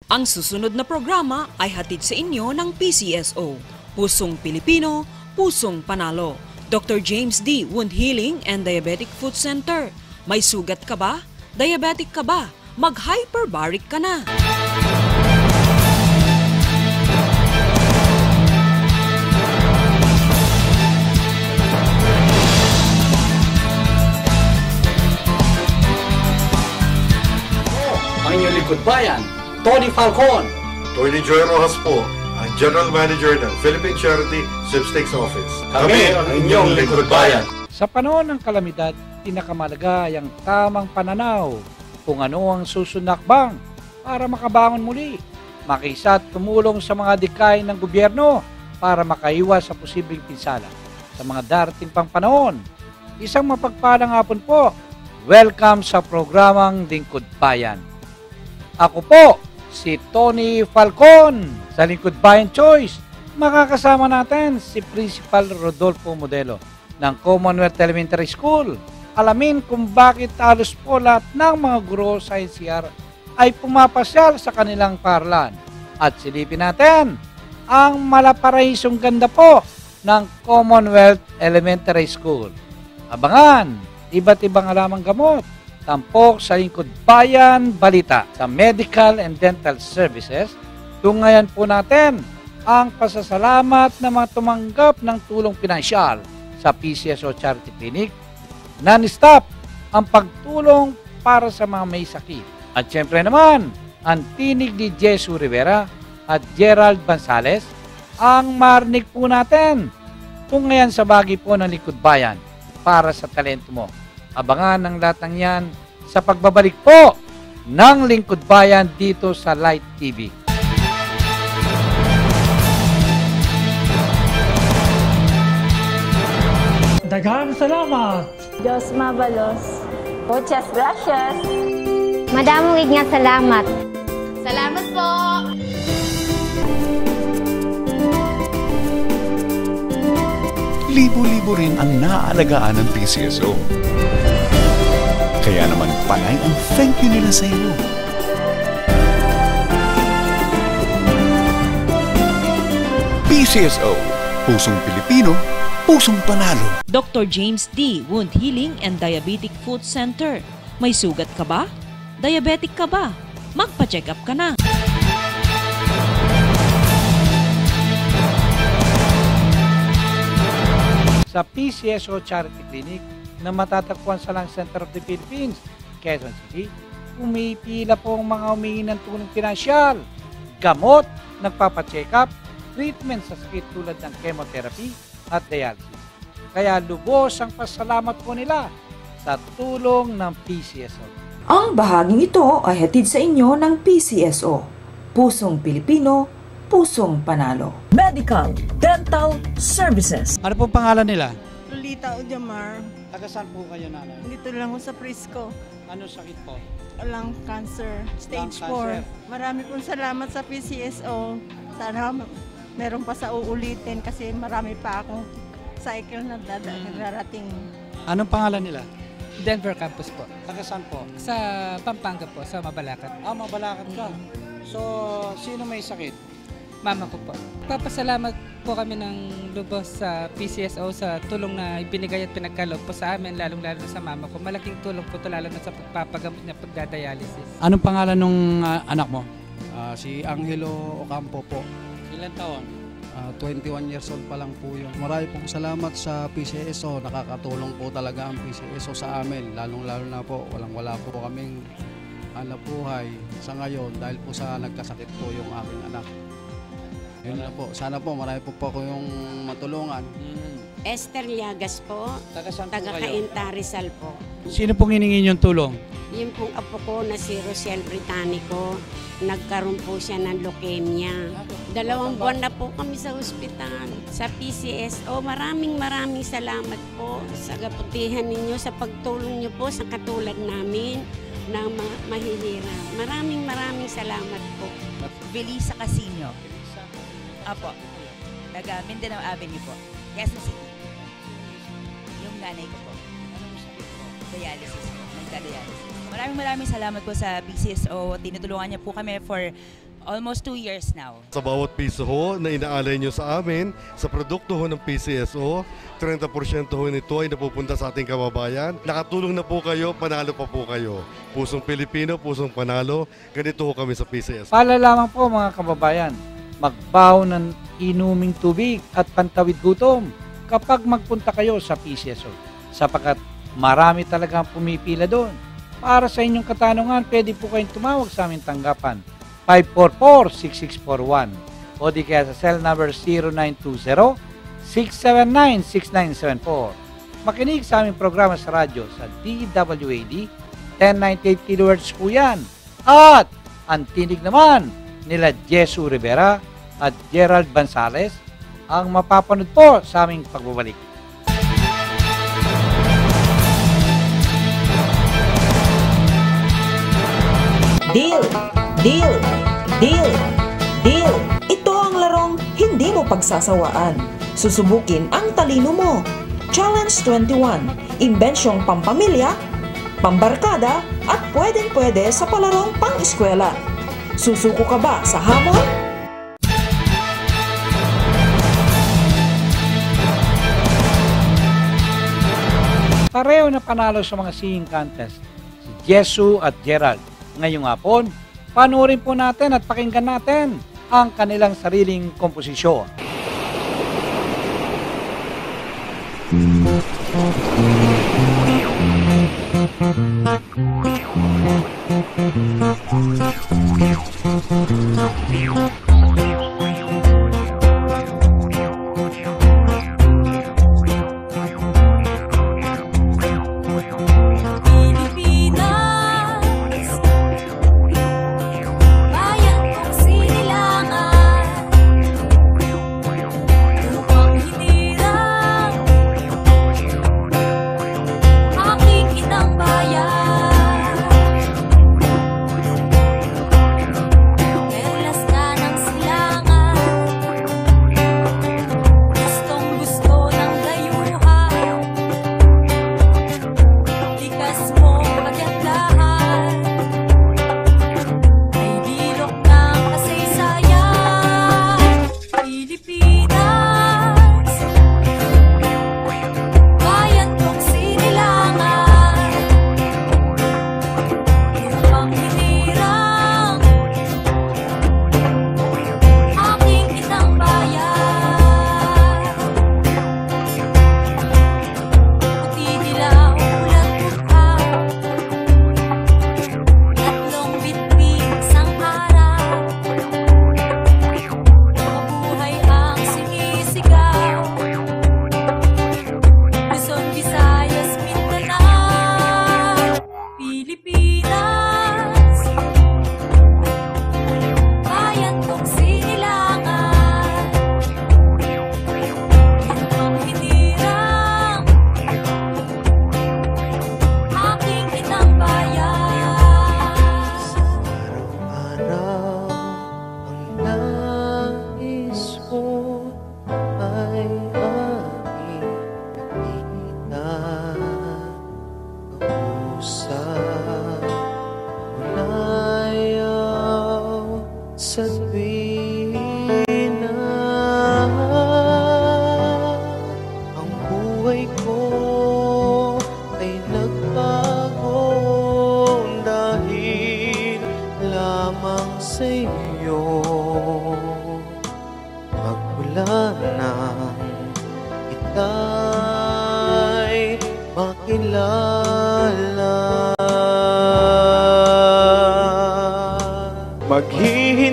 Ang susunod na programa ay hatid sa inyo ng PCSO, Pusong Pilipino, Pusong Panalo. Dr. James D. Wound Healing and Diabetic Foot Center. May sugat ka ba? Diabetic ka ba? Mag-hyperbaric ka na! Ang inyong likod bayan, Tony Falcon. Tony Joy Rojas po, ang General Manager ng Philippine Charity Sweepstakes Office. Kami ang inyong likod bayan. Sa panahon ng kalamidad, pinakamalaga ang tamang pananaw kung ano ang susunakbang para makabangon muli. Makisa at tumulong sa mga dikay ng gobyerno para makaiwas sa posibleng pinsala sa mga darating pang panahon. Isang mapagpalang hapon po. Welcome sa programang Lingkod Bayan. Ako po, si Tony Falcon sa Lingkod Bayan Choice. Makakasama natin si Principal Rodolfo Modelo ng Commonwealth Elementary School. Alamin kung bakit halos po lahat ng mga guro sa NCR ay pumapasyal sa kanilang paaralan. At silipin natin ang malaparahisong ganda po ng Commonwealth Elementary School. Abangan, iba't ibang alamang gamot, tampok sa Lingkod Bayan Balita sa Medical and Dental Services. Tungayan po natin ang pasasalamat ng mga tumanggap ng tulong pinansyal sa PCSO Charity Clinic. Non-stop ang pagtulong para sa mga may sakit. At syempre naman, ang tinig ni Jesu Rivera at Gerald Bansales ang marinig po natin. Tungayan sa bagay po ng Lingkod Bayan para sa talento mo. Abangan ang lahat ng yan sa pagbabalik po ng Lingkod Bayan dito sa Light TV. Daghang salamat! Diyos mabalos. Muchas gracias. Madamong nga salamat. Salamat po! Libo-libo rin ang naaalagaan ng PCSO. Kaya naman panay ang thank you nila sa iyo. PCSO, Pusong Pilipino, Pusong Panalo. Dr. James D. Wound Healing and Diabetic Foot Center. May sugat ka ba? Diabetic ka ba? Magpa-check up ka na! Sa PCSO Charity Clinic na matatagpuan sa Lung Center of the Philippines, Quezon City, umipila po ang mga humingi ng tulong pinansyal, gamot, nagpapacheck up, treatment sa sakit tulad ng chemotherapy at dialysis. Kaya lubos ang pasalamat po nila sa tulong ng PCSO. Ang bahaging ito ay hatid sa inyo ng PCSO, Pusong Pilipino, Pusong Panalo. Medical Dental Services. Ano po pangalan nila? Lolita Ujamar. Taga saan po kayo, nanay? Dito lang ako sa Prisco. Anong sakit po? Lung cancer. Stage Lung 4. cancer. Marami pong salamat sa PCSO. Sana meron pa sa uulitin kasi marami pa akong cycle na darating. Anong pangalan nila? Denver campus po. Taga saan po? Sa Pampanga po, sa Mabalacat. Mabalacat ka. So, sino may sakit? Mama ko po. Papasalamat po kami ng lubos sa PCSO sa tulong na ibinigay at pinagkaloob po sa amin, lalong-lalo sa mama ko. Malaking tulong po ito lalo na sa pagpapagamot niya pagdadialysis. Anong pangalan ng anak mo? Si Angelo Ocampo po. Ilan taon? 21 years old pa lang po yun. Marami pong salamat sa PCSO. Nakakatulong po talaga ang PCSO sa amin. Lalong-lalo na po, walang-wala po kaming hanap buhay sa ngayon dahil po sa nagkasakit po yung aking anak. Yun na po. Sana po marami po ako yung matulungan. Esther Llagas po. Taga Cainta, Rizal po. Sino pong hiningi niyong tulong? Yung pong apo ko na si Rosel Britannico, nagkaroon po siya ng leukemia. 2 buwan na po kami sa ospital. Sa PCSO, maraming salamat po sa kaputihan ninyo, sa pagtulong niyo po sa katulad namin na mahihirap. Maraming salamat po. Belisa Casino. Apo. Taga Mindanao Avenue po. Quezon City. Yung nanay ko po. Dialysis po. Nagda-dialysis. Maraming salamat po sa PCSO. Tinutulungan niya po kami for Almost 2 years now. Sa bawat piso ho na inaalay nyo sa amin, sa produkto ho ng PCSO, 30% ho nito ay napupunta sa ating kababayan. Nakatulong na po kayo, panalo pa po kayo. Pusong Pilipino, pusong panalo, ganito ho kami sa PCSO. Paalala lamang po mga kababayan, magbaho ng inuming tubig at pantawid gutom kapag magpunta kayo sa PCSO. Sapagkat marami talagang pumipila doon. Para sa inyong katanungan, pwede po kayong tumawag sa aming tanggapan. 544-6641 o di kaya sa cell number 0920-679-6974. Makinig sa aming programa sa radyo sa DWAD 1098 kHz po yan. At ang tinig naman nila Jesu Rivera at Gerald Bansales ang mapapanood po sa aming pagbabalik. Deal! Deal! Deal! Deal! Ito ang larong hindi mo pagsasawaan. Susubukin ang talino mo. Challenge 21. Imbensyong pampamilya, pambarkada, at pwedeng-pwede sa palarong pang-eskwela. Susuko ka ba sa hamon? Pareho na panalo sa mga singing contest si Jesu at Gerald. Ngayong hapon, panoorin po natin at pakinggan natin ang kanilang sariling komposisyon.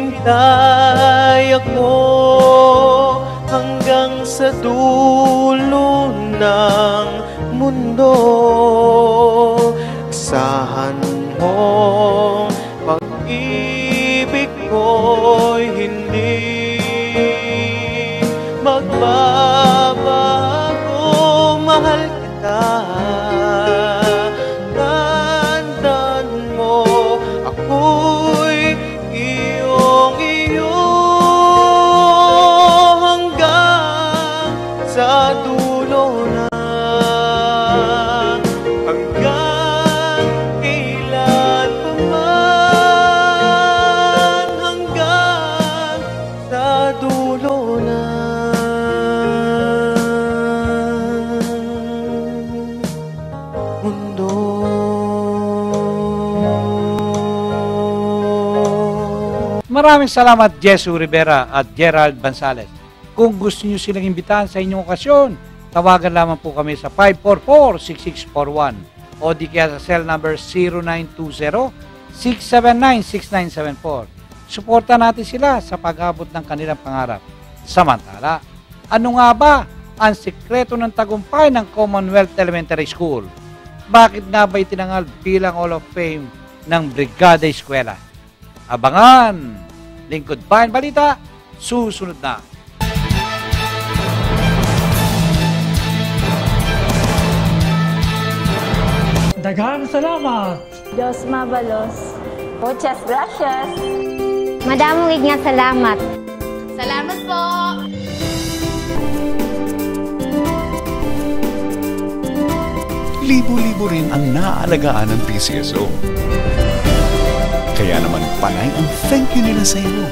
Maghihintay ako hanggang sa dulo ng mundo. Asahan mo, pag-ibig ko'y hindi magbabago. Mahal kita, tandaan mo, ako'y iyong-iyo hanggang sa dulo na, hanggang kailan pa man, hanggang Maraming salamat Jesu Rivera at Gerald Bansales. Kung gusto niyo silang imbitahan sa inyong okasyon, tawagan lamang po kami sa 544-6641 o di kaya sa cell number 0920-679-6974. Suporta natin sila sa pag-abot ng kanilang pangarap. Samantala, ano nga ba ang sikreto ng tagumpay ng Commonwealth Elementary School? Bakit nga ba itinangal bilang Hall of Fame ng Brigada Eskwela? Abangan! Lingkod Bayan Balita, susunod na. Daghang salamat! Diyos mabalos. Muchas gracias. Madamong nga salamat. Salamat po. Libo-libo rin ang naaalagaan ng PCSO. Kaya naman panay ang thank you nila sa iyo.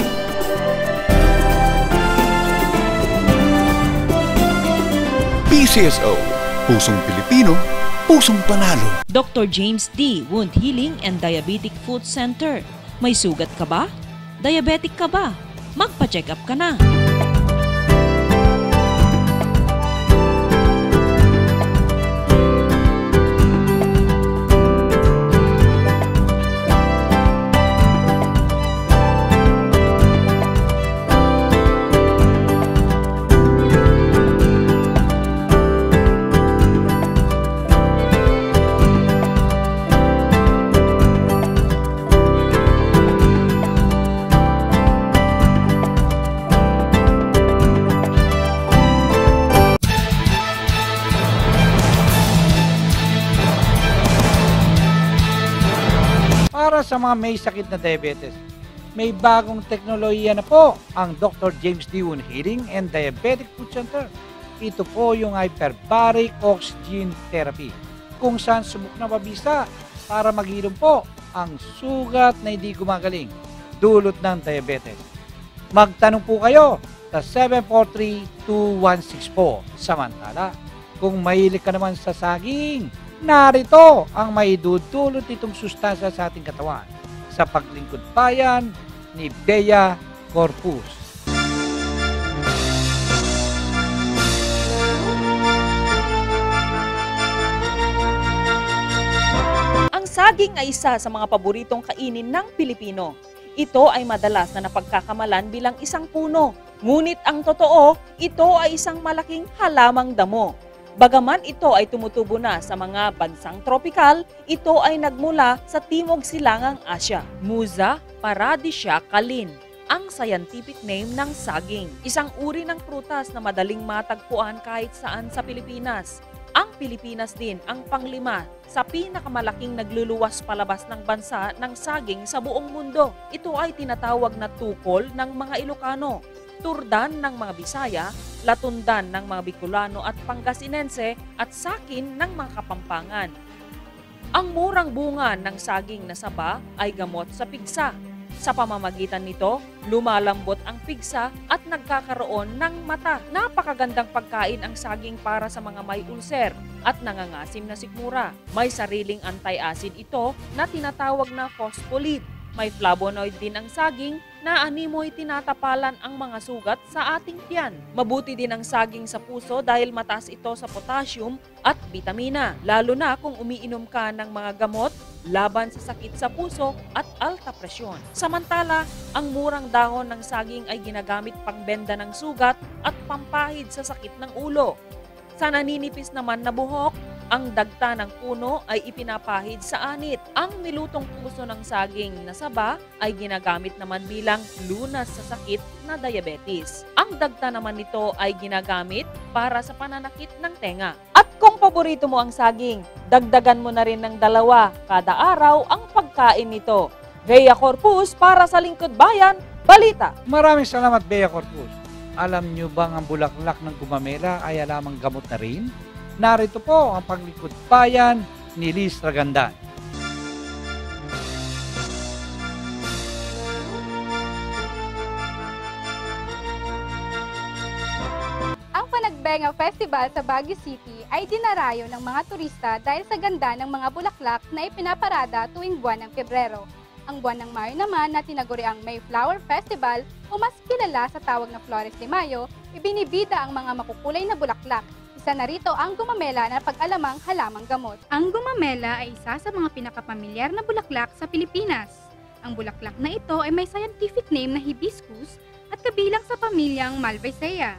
PCSO, pusong Pilipino, pusong panalo. Dr. James D. Wound Healing and Diabetic Food Center. May sugat ka ba? Diabetic ka ba? Magpa-check up ka na. Para sa mga may sakit na diabetes, may bagong teknolohiya na po ang Dr. James D. Wound Healing and Diabetic Food Center. Ito po yung hyperbaric oxygen therapy, kung saan subok na mabisa para maghilom po ang sugat na hindi gumagaling dulot ng diabetes. Magtanong po kayo sa 743-2164. Samantala, kung mahilig ka naman sa saging, narito ang maidudulot nitong sustansya sa ating katawan sa paglingkod bayan ni Bea Corpus. Ang saging ay isa sa mga paboritong kainin ng Pilipino. Ito ay madalas na napagkakamalan bilang isang puno. Ngunit ang totoo, ito ay isang malaking halamang damo. Bagaman ito ay tumutubo na sa mga bansang tropikal, ito ay nagmula sa Timog Silangang Asya. Musa paradisya kalin, ang scientific name ng saging. Isang uri ng prutas na madaling matagpuan kahit saan sa Pilipinas. Ang Pilipinas din ang panglima sa pinakamalaking nagluluwas palabas ng bansa ng saging sa buong mundo. Ito ay tinatawag na tukol ng mga Ilocano, turdan ng mga Bisaya, latundan ng mga Bicolano at Pangasinense at sakin ng mga Kapampangan. Ang murang bunga ng saging na saba ay gamot sa pigsa. Sa pamamagitan nito, lumalambot ang pigsa at nagkakaroon ng mata. Napakagandang pagkain ang saging para sa mga may ulcer at nangangasim na sikmura. May sariling anti-acid ito na tinatawag na phospholipid. May flavonoid din ang saging na animoy tinatapalan ang mga sugat sa ating tiyan. Mabuti din ang saging sa puso dahil mataas ito sa potassium at vitamina, lalo na kung umiinom ka ng mga gamot laban sa sakit sa puso at alta presyon. Samantala, ang murang dahon ng saging ay ginagamit pangbenda ng sugat at pampahid sa sakit ng ulo. Sa naninipis naman na buhok, ang dagta ng puno ay ipinapahid sa anit. Ang nilutong puso ng saging na saba ay ginagamit naman bilang lunas sa sakit na diabetes. Ang dagta naman nito ay ginagamit para sa pananakit ng tenga. At kung paborito mo ang saging, dagdagan mo na rin ng 2 kada araw ang pagkain nito. Bea Corpus para sa Lingkod Bayan Balita. Maraming salamat, Bea Corpus. Alam nyo bang ang bulaklak ng gumamela ay alamang gamot na rin? Narito po ang Paglingkod Bayan ni Liz Ragandan. Ang Panagbenga Festival sa Baguio City ay dinarayo ng mga turista dahil sa ganda ng mga bulaklak na ipinaparada tuwing buwan ng Pebrero. Ang buwan ng Mayo naman na tinaguri ang Mayflower Festival o mas kilala sa tawag na Flores de Mayo, ibinibida ang mga makukulay na bulaklak. Isa na rito ang gumamela na pag-alamang halamang gamot. Ang gumamela ay isa sa mga pinakapamilyar na bulaklak sa Pilipinas. Ang bulaklak na ito ay may scientific name na hibiscus at kabilang sa pamilyang Malvaceae.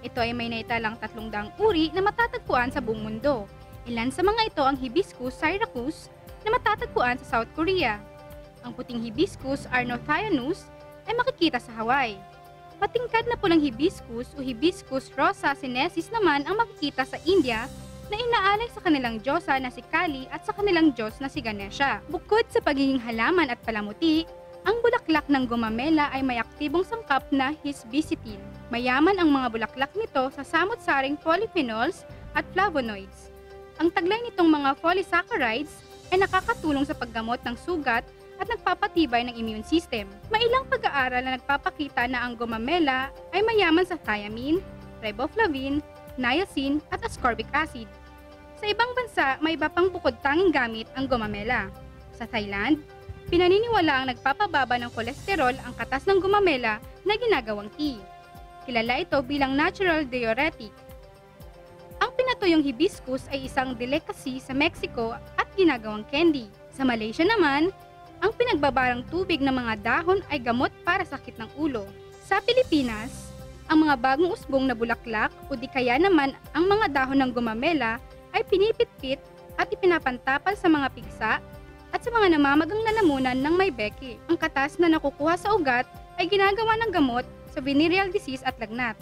Ito ay may naitalang 300 uri na matatagpuan sa buong mundo. Ilan sa mga ito ang Hibiscus syriacus na matatagpuan sa South Korea. Ang puting Hibiscus arnothianus ay makikita sa Hawaii. Patingkad na pulang Hibiscus o Hibiscus rosa sinensis naman ang makikita sa India na inaalay sa kanilang diyosa na si Kali at sa kanilang Diyos na si Ganesha. Bukod sa pagiging halaman at palamuti, ang bulaklak ng gumamela ay may aktibong sangkap na hisbisitin. Mayaman ang mga bulaklak nito sa samot-saring polyphenols at flavonoids. Ang taglay nitong mga polysaccharides ay nakakatulong sa paggamot ng sugat at nagpapatibay ng immune system. May ilang pag-aaral na nagpapakita na ang gumamela ay mayaman sa thiamine, riboflavin, niacin at ascorbic acid. Sa ibang bansa, may iba pang bukod tanging gamit ang gumamela. Sa Thailand, pinaniniwala ang nagpapababa ng kolesterol ang katas ng gumamela na ginagawang tea. Kilala ito bilang natural diuretic. Ang pinatuyong hibiscus ay isang delicacy sa Mexico at ginagawang candy. Sa Malaysia naman, ang pinagbabarang tubig ng mga dahon ay gamot para sa sakit ng ulo. Sa Pilipinas, ang mga bagong usbong na bulaklak o di kaya naman ang mga dahon ng gumamela ay pinipitpit at ipinapantapal sa mga pigsa at sa mga namamagang lalamunan ng may beki. Ang katas na nakukuha sa ugat ay ginagawa ng gamot sa venereal disease at lagnat.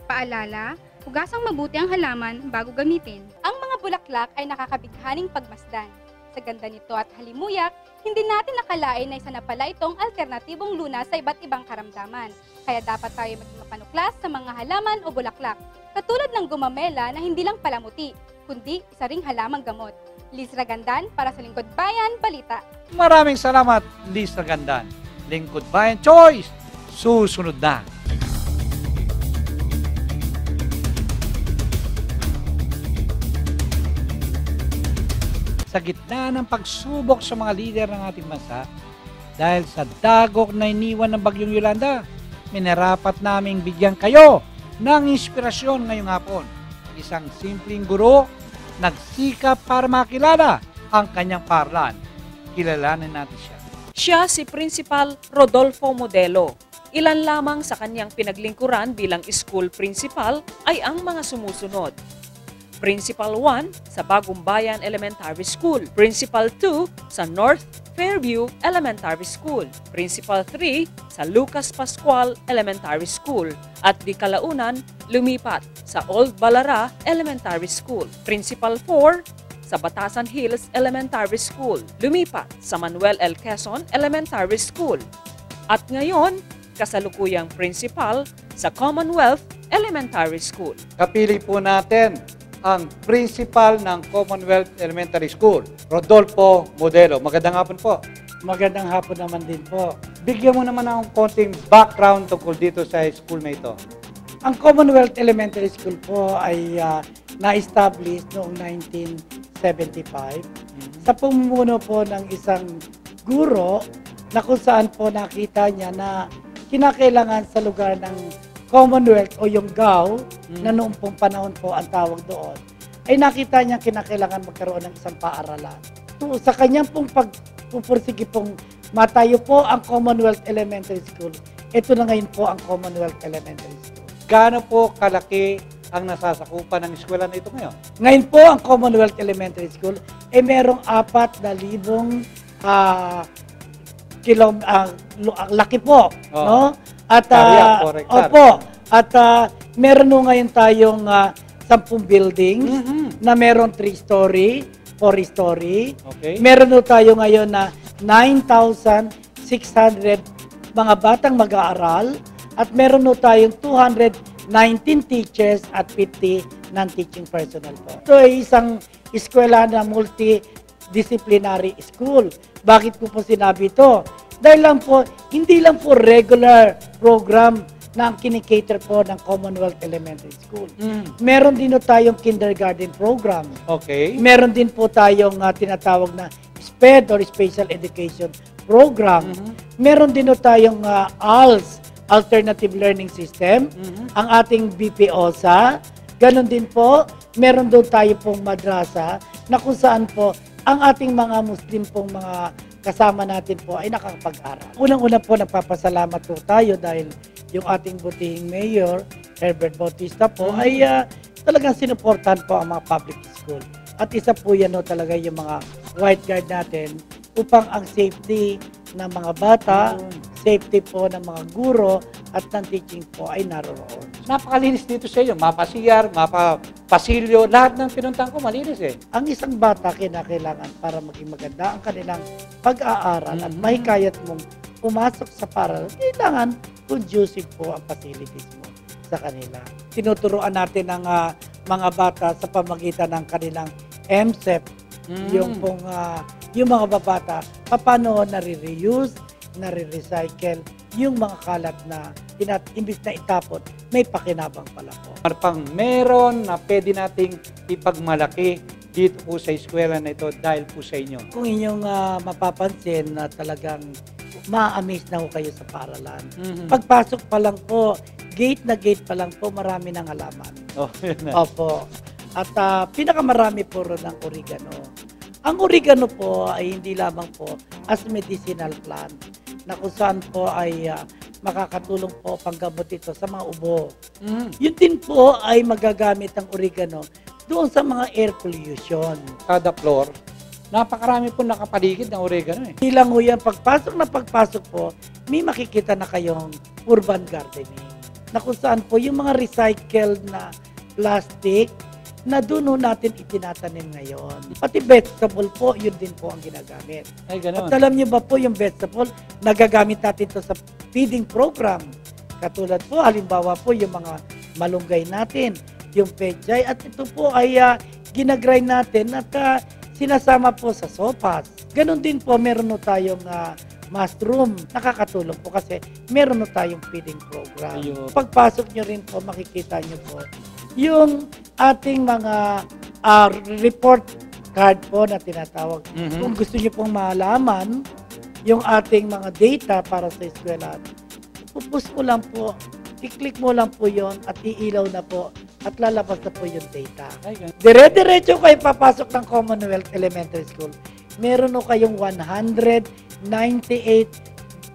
Paalala, hugasang mabuti ang halaman bago gamitin. Ang mga bulaklak ay nakakabighaning pagmasdan. Sa ganda nito at halimuyak, hindi natin nakalain na isa na pala itong alternatibong lunas sa iba't ibang karamdaman. Kaya dapat tayo maging mapanuklas sa mga halaman o bulaklak. Katulad ng gumamela na hindi lang palamuti, kundi isa ring halamang gamot. Liz Ragandan para sa Lingkod Bayan Balita. Maraming salamat, Liz Ragandan. Lingkod Bayan Choice, susunod na. Sa gitna ng pagsubok sa mga lider ng ating bansa, dahil sa dagok na iniwan ng Bagyong Yolanda, minarapat naming bigyan kayo ng inspirasyon ngayong hapon. Isang simpleng guro, nagsikap para makilala ang kanyang paaralan. Kilalanin natin siya. Siya si Principal Rodolfo Modelo. Ilan lamang sa kanyang pinaglingkuran bilang school principal ay ang mga sumusunod. Principal 1 sa Bagong Bayan Elementary School, Principal 2 sa North Fairview Elementary School, Principal 3 sa Lucas Pascual Elementary School, at di kalaunan lumipat sa Old Balara Elementary School, Principal 4 sa Batasan Hills Elementary School, lumipat sa Manuel L. Quezon Elementary School, at ngayon kasalukuyang principal sa Commonwealth Elementary School. Kapili po natin ang principal ng Commonwealth Elementary School, Rodolfo Modelo. Magandang hapon po. Magandang hapon naman din po. Bigyan mo naman ng konting background tungkol dito sa school na ito. Ang Commonwealth Elementary School po ay na-establish noong 1975 sa pamumuno po ng isang guro na kung saan po nakita niya na kinakailangan sa lugar ng Commonwealth o yung GAO na noong pong panahon po ang tawag doon, ay nakita niya kinakailangan magkaroon ng isang paaralan. Sa kanyang pong pagpupursige pong matayo po ang Commonwealth Elementary School, ito na ngayon po ang Commonwealth Elementary School. Gaano po kalaki ang nasasakupan ng eskwela na ito ngayon? Ngayon po ang Commonwealth Elementary School ay merong 4,000 laki po, no? At opo, at meron no ngayon tayong 10 buildings na meron 3-story, 4-story. Okay. Meron no tayo ngayon na 9,600 mga batang mag-aaral at meron no tayong 219 teachers at 50 non-teaching personnel po. Ito ay isang eskwela na multidisciplinary school. Bakit ko po sinabi ito? Dahil lang po, hindi lang po regular program na ang kinikater po ng Commonwealth Elementary School. Meron din po tayong kindergarten program. Okay. Meron din po tayong tinatawag na SPED or Special Education Program. Meron din po tayong ALS, Alternative Learning System, ang ating BPOSA. Ganon din po, meron doon tayo pong madrasa na kung saan po ang ating mga Muslim pong mga kasama natin po ay nakakapag-aral. Unang-una po, nagpapasalamat po tayo dahil yung ating butihing mayor, Herbert Bautista po, ay talagang sinuportahan po ang mga public school. At isa po yan talaga yung mga white guard natin upang ang safety ng mga bata, safety po ng mga guro at ng teaching po ay naroroon. Napakalinis dito sa iyo. Mapasiyar, mapapasilyo, lahat ng pinuntahan ko malinis eh. Ang isang bata kinakailangan para maging maganda ang kanilang pag-aaral at mahikayat mong pumasok sa paaralan, kailangan conducive po ang facilities mo sa kanila. Tinuturuan natin ang mga bata sa pamagitan ng kanilang MSEP, yung mga bata, paano nare-reuse, nare-recycle, yung mga kalat na imbis na itapon, may pakinabang pala po. Pang meron na pwede nating ipagmalaki dito po sa eskwela na ito dahil po sa inyo. Kung inyong mapapansin na talagang ma-amaze na ho kayo sa paaralan. Pagpasok pa lang po, gate na gate pa lang po, marami ng halaman. Opo. At pinakamarami po ron ang oregano. Ang oregano po ay hindi lamang po as medicinal plant na kung saan po ay makakatulong po panggamot ito sa mga ubo. Yun din po ay magagamit ang oregano doon sa mga air pollution. Kada floor, napakarami po nakapaligid ng oregano eh. Hindi lang ho yan, pagpasok po, may makikita na kayong urban gardening na kung saan po yung mga recycled na plastic na doon natin itinatanim ngayon. Pati vegetable po, yun din po ang ginagamit. Ay, ganun. At alam niyo ba po yung vegetable, nagagamit natin to sa feeding program. Katulad po, halimbawa po yung mga malunggay natin, yung pechay, at ito po ay ginagrind natin at sinasama po sa sopas. Ganon din po, meron no tayong mushroom. Nakakatulong po kasi meron no tayong feeding program. Ayun. Pagpasok nyo rin po, makikita nyo po yung ating mga report card po na tinatawag. Kung gusto nyo pong malaman yung ating mga data para sa eskwela, pupus mo lang po, i-click mo lang po yon at iilaw na po at lalabas na po yung data. Dire-diretso kayo papasok ng Commonwealth Elementary School. Meron no kayong 198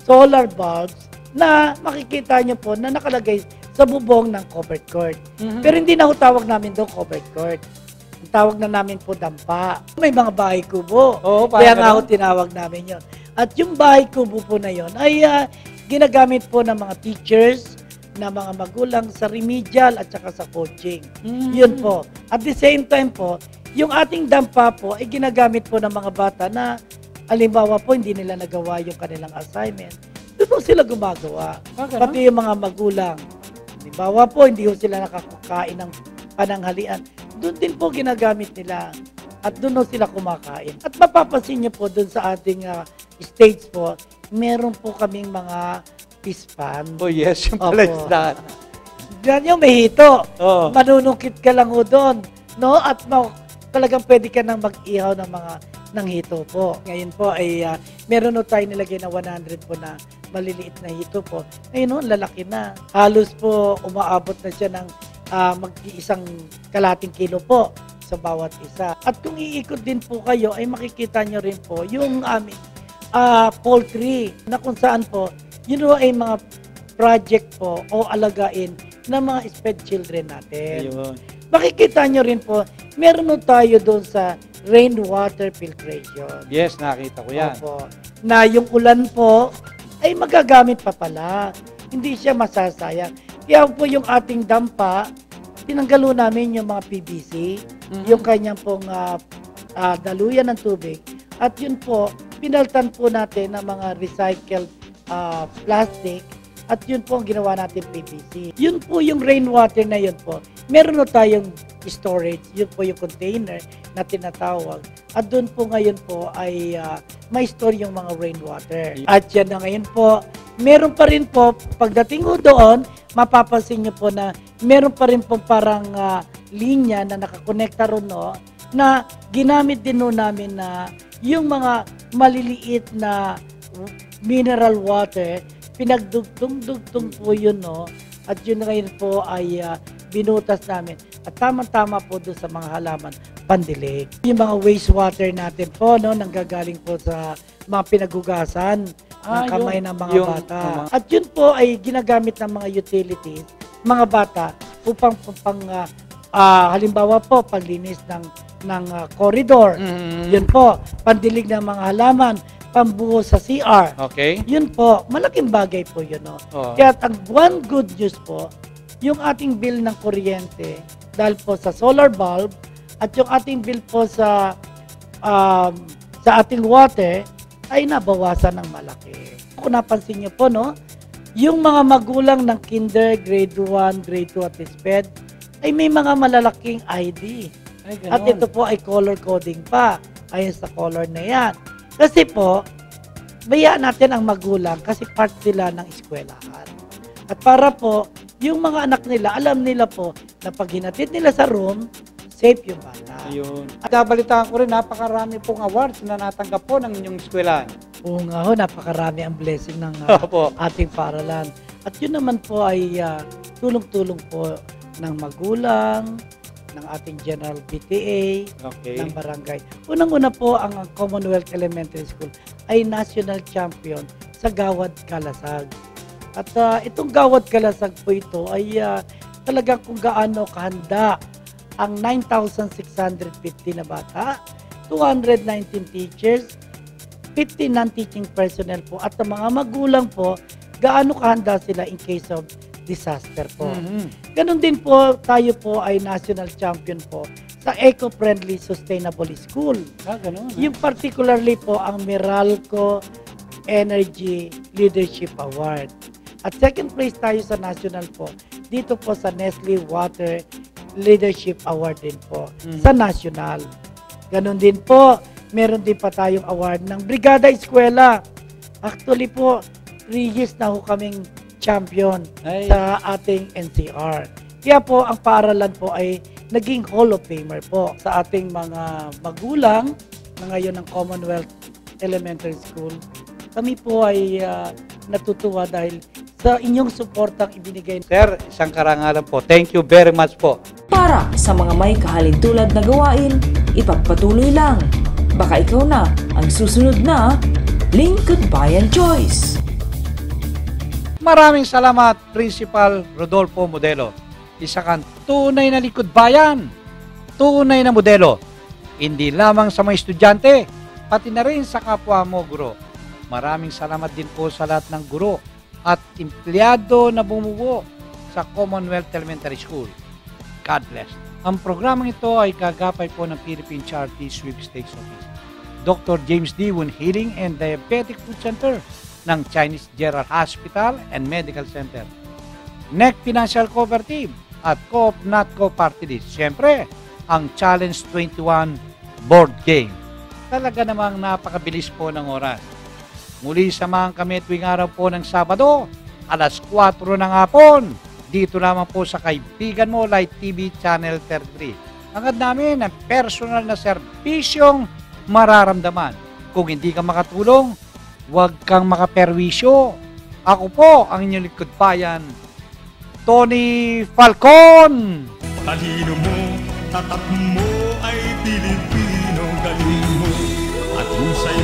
solar bulbs na makikita nyo po na nakalagay sa bubong ng covered court. Pero hindi na ho tawag namin doon covered court. Ang tawag na namin po dampa. May mga bahay kubo. Kaya nga ho tinawag namin yon. At yung bahay kubo po na yon ay ginagamit po ng mga teachers, na mga magulang sa remedial at saka sa coaching. Yun po. At the same time po, yung ating dampa po ay ginagamit po ng mga bata na halimbawa po hindi nila nagawa yung kanilang assignment. Doon po sila gumagawa. Pati yung mga magulang. Halimbawa po, hindi po sila nakakain ng pananghalian. Doon din po ginagamit nila. At doon po sila kumakain. At mapapansin niyo po doon sa ating stage po, meron po kaming mga pispan. Oh yes, yung pala isda. Diyan yung may hito. Manunungkit ka lang ho doon. No? At talagang pwede ka nang mag-ihaw ng hito po. Ngayon po ay meron no tayo nilagay na 100 po na maliliit na hito po. Ngayon no, lalaki na. Halos po umaabot na siya ng mag-iisang kalating kilo po sa bawat isa. At kung iikot din po kayo ay makikita nyo rin po yung aming poultry na kung saan po yun ay mga project po o alagain ng mga SPED children natin. Ayun. Makikita nyo rin po, meron tayo doon sa rainwater filtration. Yes, nakita ko yan. Opo. Na yung ulan po ay magagamit pa pala. Hindi siya masasayang. Kaya po yung ating dampa, tinanggalo namin yung mga PVC, yung kanyang pong daluyan ng tubig. At yun po, pinaltan po natin ng mga recycled plastic at yun po ang ginawa natin PVC. Yun po yung rainwater na yun po. Meron na tayong storage, yun po yung container na tinatawag. At doon po ngayon po ay may store yung mga rainwater. At yan na ngayon po, meron pa rin po, pagdating ko doon, mapapansin nyo po na meron pa rin po parang linya na nakakonekta ron no, na ginamit din no namin na yung mga maliliit na mineral water, pinagdugtong-dugtong po yun, no? At yun ngayon po ay binutas namin. At tama-tama po doon sa mga halaman, pandilig. Yung mga wastewater natin po, no, nanggagaling po sa mga pinaghugasan ng kamay ng mga bata. At yun po ay ginagamit ng mga utilities, mga bata, upang halimbawa po, paglinis ng corridor. Yun po, pandilig ng mga halaman, pambuho sa CR. Okay. Yun po, malaking bagay po yun. No? Kaya ang one good news po, yung ating bill ng kuryente, dahil po sa solar bulb, at yung ating bill po sa ating water, ay nabawasan ng malaki. Kung napansin niyo po, no, yung mga magulang ng kinder, grade 1, grade 2 at SPED, ay may mga malalaking ID. At ito po ay color coding pa, ayon sa color na yan. Kasi po, bayaan natin ang magulang kasi part sila ng eskwelahan. At para po, yung mga anak nila, alam nila po na pag hinatid nila sa room, safe yung bata. Ayun. At nabalitaan ko rin, napakarami pong awards na natanggap po ng inyong eskwelahan. Oo nga ho, napakarami ang blessing ng ating paaralan. At yun naman po ay tulong-tulong po ng magulang, ng ating General PTA, ng barangay. Unang-una po, ang Commonwealth Elementary School ay national champion sa Gawad Kalasag. At itong Gawad Kalasag po ito ay talagang kung gaano kahanda ang 9,650 na bata, 219 teachers, 50 non-teaching personnel po, at ang mga magulang po, gaano kahanda sila in case of disaster po. Ganon din po, tayo po ay national champion po sa eco-friendly sustainable school. Ganon. Yung particularly po ang Meralco Energy Leadership Award. At second place tayo sa national po, dito po sa Nestle Water Leadership Award din po sa national. Ganon din po, meron din pa tayong award ng Brigada Eskwela. Actually po, 3 years na ho kaming champion sa ating NCR. Kaya po, ang paaralan po ay naging Hall of Famer po sa ating mga magulang na ngayon ng Commonwealth Elementary School. Kami po ay natutuwa dahil sa inyong suportang ibinigay. Sir, isang karangalan po. Thank you very much po. Para sa mga may kahalintulad na gawain, ipagpatuloy lang. Baka ikaw na ang susunod na Lingkod Bayan Choice. Maraming salamat, Principal Rodolfo Modelo. Isa kang tunay na likod bayan, tunay na modelo. Hindi lamang sa mga estudyante, pati na rin sa kapwa mo, guro. Maraming salamat din po sa lahat ng guro at empleyado na bumubuo sa Commonwealth Elementary School. God bless. Ang programang ito ay kagapay po ng Philippine Charity Sweepstakes Office, Dr. James D. Wound Healing and Diabetic Food Center ng Chinese General Hospital and Medical Center, NEC Financial Cooperative at Coop Natco Party List. Siyempre, ang Challenge 21 board game. Talaga namang napakabilis po ng oras. Muli samahan kami tuwing araw po ng Sabado, alas 4 ng hapon. Dito lamang po sa kaibigan mo, Light TV Channel 33. Hangad namin ang personal na serbisyong mararamdaman. Kung hindi ka makatulong, huwag kang makaperwisyo. Ako po ang inyong likod bayan, Tony Falcon. Talino mo, tatak mo ay Pilipino, galing mo at husay